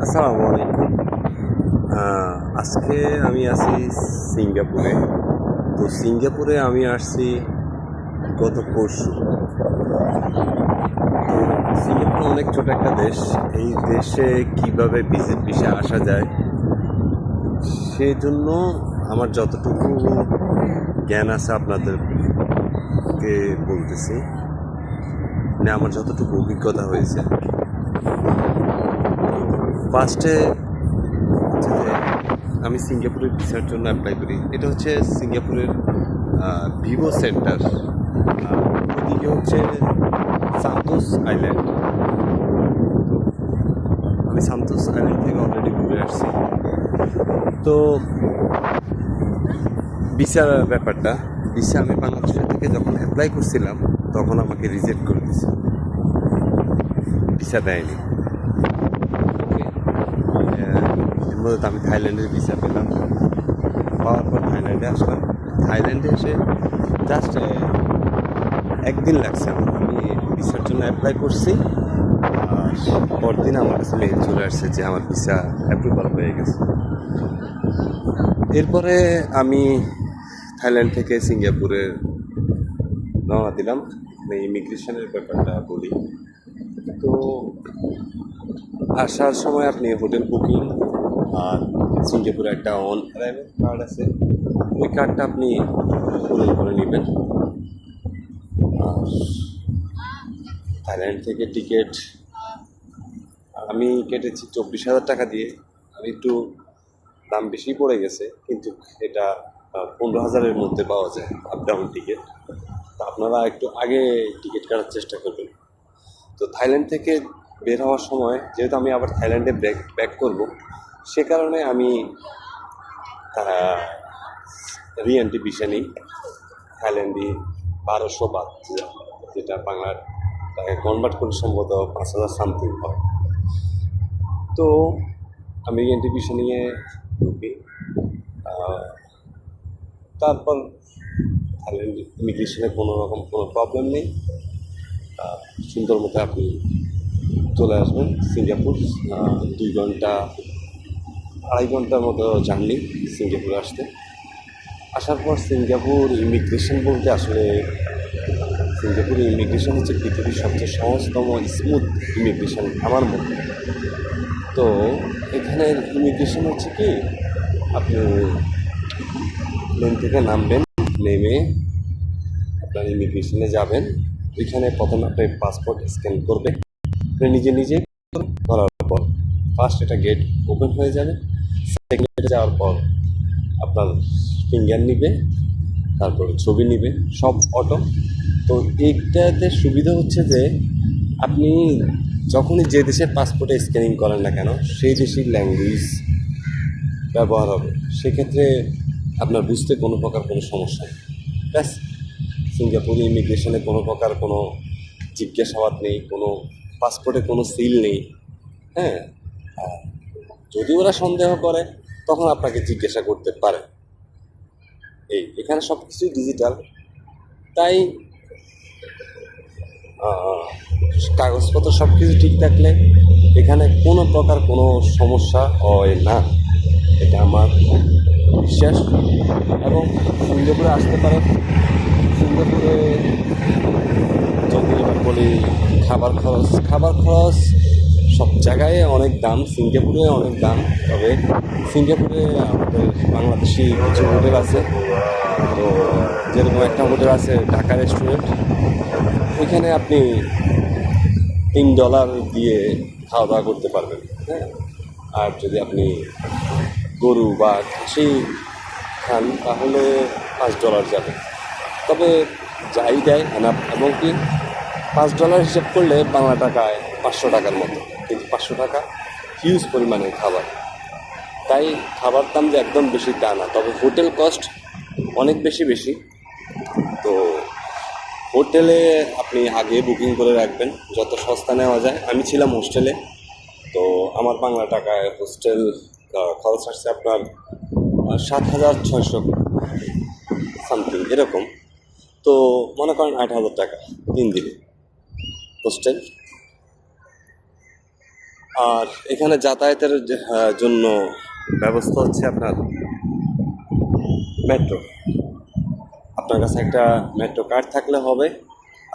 আসসালামু আলাইকুম। আজকে আমি আছি সিঙ্গাপুরে। তো সিঙ্গাপুরে আমি আসছি গত পরশু। তো সিঙ্গাপুর অনেক ছোট একটা দেশ। এই দেশে কিভাবে ভিজিট ভিসায় আসা যায় সেই জন্য আমার যতটুকু জ্ঞান আছে আপনাদেরকে বলতেছি, মানে আমার যতটুকু অভিজ্ঞতা হয়েছে। ফার্স্টে হচ্ছে যে আমি সিঙ্গাপুরের ভিসার জন্য অ্যাপ্লাই করি। এটা হচ্ছে সিঙ্গাপুরের ভিভো সেন্টার। ওদিকে হচ্ছে সান্তোস আইল্যান্ড। তো আমি সান্তোস আইল্যান্ড থেকে অলরেডি ঘুরে আসছি। তো ভিসার ব্যাপারটা, ভিসা আমি বাংলাদেশের থেকে যখন অ্যাপ্লাই করছিলাম তখন আমাকে রিজেক্ট করে দিয়েছে, ভিসা দেয়নি। ওকে, এর মধ্যে তো আমি থাইল্যান্ডের ভিসা পেলাম। পাওয়ার পর থাইল্যান্ডে আসলাম। থাইল্যান্ডে এসে জাস্ট একদিন লাগছে আমার। আমি ভিসার জন্য অ্যাপ্লাই করছি, আর পরদিন আমার কাছে মেইল চলে আসছে যে আমার ভিসা অ্যাপ্রুভাল হয়ে গেছে। এরপরে আমি থাইল্যান্ড থেকে সিঙ্গাপুরে রওনা দিলাম। আমি ইমিগ্রেশনের ব্যাপারটা বলি। তো আসার সময় আপনি হোটেল বুকিং আর সিঙ্গাপুরে একটা অন অ্যারাইভাল কার্ড আছে, ওই কার্ডটা আপনি পূরণ করে নেবেন। আর থাইল্যান্ড থেকে টিকিট আমি কেটেছি 24,000 টাকা দিয়ে। আমি একটু দাম বেশি পড়ে গেছে, কিন্তু এটা 15,000-এর মধ্যে পাওয়া যায় আপ ডাউন টিকিট। তো আপনারা একটু আগে টিকিট কাটার চেষ্টা করবেন। তো থাইল্যান্ড থেকে বের হওয়ার সময় যেহেতু আমি আবার থাইল্যান্ডে ব্যাক করব, সে কারণে আমি রিএন্ট্রি ভিসা নিই। থাইল্যান্ডে 1200 বাদ, যেটা বাংলার টাকায় কনভার্ট করে সম্ভবত 5,000 সামথিং হয়। তো আমি রিএন্ট্রি ভিসা নিয়ে ঢুকি। তারপর থাইল্যান্ড ইমিগ্রেশনে কোনো রকম কোনো প্রবলেম নেই। সুন্দর মতো আপনি চলে আসবেন সিঙ্গাপুর। 2 ঘন্টা 2.5 ঘন্টার মতো জার্নি সিঙ্গাপুরে আসতে। আসার পর সিঙ্গাপুর ইমিগ্রেশন বলতে আসলে সিঙ্গাপুরের ইমিগ্রেশন হচ্ছে পৃথিবীর সবচেয়ে সহজতম স্মুথ ইমিগ্রেশন আমার মতে। তো এখানের ইমিগ্রেশন হচ্ছে কি, আপনি প্লেন থেকে নামবেন, নেমে আপনার ইমিগ্রেশনে যাবেন। ওইখানে প্রথমে আপনার পাসপোর্ট স্ক্যান করবে, নিজে নিজে করার পর ফার্স্ট এটা গেট ওপেন হয়ে যাবে। সেকেন্ড গেটে যাওয়ার পর আপনার ফিঙ্গার নিবে, তারপরে ছবি নিবে, সব অটো। তো এইটাতে সুবিধা হচ্ছে যে আপনি যখনই যে দেশের পাসপোর্টে স্ক্যানিং করেন না কেন, সেই দেশের ল্যাঙ্গুয়েজ ব্যবহার হবে। সেক্ষেত্রে আপনার বুঝতে কোনো প্রকার কোনো সমস্যা নেই। ব্যাস, সিঙ্গাপুরি ইমিগ্রেশনে কোনো প্রকার কোনো জিজ্ঞাসাবাদ নেই, কোনো পাসপোর্টে কোনো সিল নেই। হ্যাঁ, যদি ওরা সন্দেহ করে তখন আপনাকে জিজ্ঞাসা করতে পারে। এখানে সব কিছুই ডিজিটাল। তাই কাগজপত্র সব কিছু ঠিক থাকলে এখানে কোনো প্রকার কোনো সমস্যা হয় না, এটা আমার বিশ্বাস। এবং সিঙ্গাপুরে আসতে পারেন। সিঙ্গাপুরে যদি এবার বলি খাবার খরচ সব জায়গায় অনেক দাম, সিঙ্গাপুরে অনেক দাম। তবে সিঙ্গাপুরে আমাদের বাংলাদেশি কিছু হোটেল আছে। তো যেরকম একটা হোটেল আছে ঢাকা রেস্টুরেন্ট, ওইখানে আপনি $3 দিয়ে খাওয়া দাওয়া করতে পারবেন। হ্যাঁ, আর যদি আপনি গরু বা খাসি খান তাহলে $5 যাবে। তবে যাই দেয় এবং কি $5 হিসেব করলে বাংলা টাকায় 500 টাকার মতো, কিন্তু 500 টাকা হিউজ পরিমাণের খাবার। তাই খাবার দাম যে একদম বেশি তা না, তবে হোটেল কস্ট অনেক বেশি। তো হোটেলে আপনি আগে বুকিং করে রাখবেন, যত সস্তা নেওয়া যায়। আমি ছিলাম হোস্টেলে, তো আমার বাংলা টাকায় হোস্টেল খরচ আসছে আপনার 7,600 সামথিং এরকম। তো মনে করেন 8,000 টাকা 3 দিনে হোস্টেল। আর এখানে যাতায়াতের জন্য ব্যবস্থা হচ্ছে আপনার মেট্রো। আপনার কাছে একটা মেট্রো কার্ড থাকলে হবে।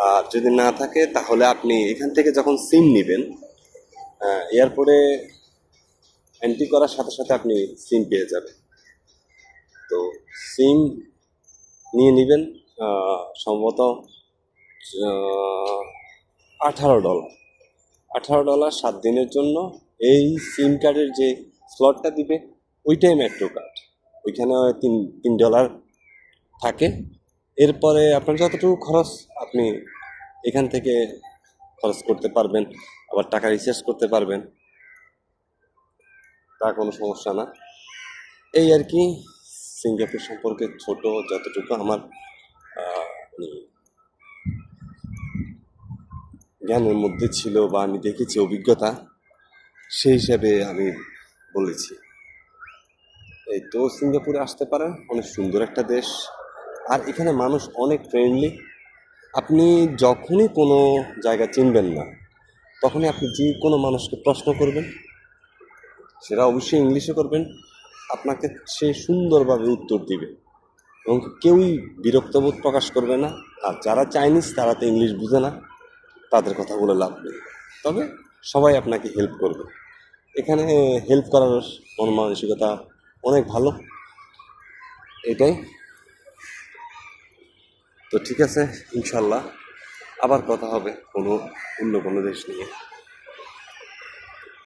আর যদি না থাকে তাহলে আপনি এখান থেকে যখন সিম নেবেন, এয়ারপোর্টে এন্ট্রি করার সাথে সাথে আপনি সিম পেয়ে যাবেন। তো সিম নিয়ে নেবেন সম্ভবত $18। $18 7 দিনের জন্য। এই সিম কার্ডের যে স্লটটা দিবে ওইটাই মেট্রো কার্ড। ওইখানে $3 থাকে। এরপরে আপনার যতটুকু খরচ আপনি এখান থেকে খরচ করতে পারবেন, আবার টাকা রিচার্জ করতে পারবেন, তা কোনো সমস্যা না। এই আর কি সিঙ্গাপুর সম্পর্কে ছোট যতটুকু আমার মানে জ্ঞানের মধ্যে ছিল বা আমি দেখেছি অভিজ্ঞতা, সেই হিসাবে আমি বলেছি। এই তো সিঙ্গাপুরে আসতে পারেন, অনেক সুন্দর একটা দেশ। আর এখানে মানুষ অনেক ফ্রেন্ডলি। আপনি যখনই কোনো জায়গা চিনবেন না, তখনই আপনি যে কোনো মানুষকে প্রশ্ন করবেন, সেটা অবশ্যই ইংলিশে করবেন, আপনাকে সে সুন্দরভাবে উত্তর দিবে এবং কেউই বিরক্তবোধ প্রকাশ করবে না। আর যারা চাইনিজ তারা তো ইংলিশ বুঝে না, তাদের কথা বলে লাভ নেই। তবে সবাই আপনাকে হেল্প করবে। এখানে হেল্প করার মন মানসিকতা অনেক ভালো। এটাই তো। ঠিক আছে, ইনশাল্লাহ আবার কথা হবে অন্য কোনো দেশ নিয়ে।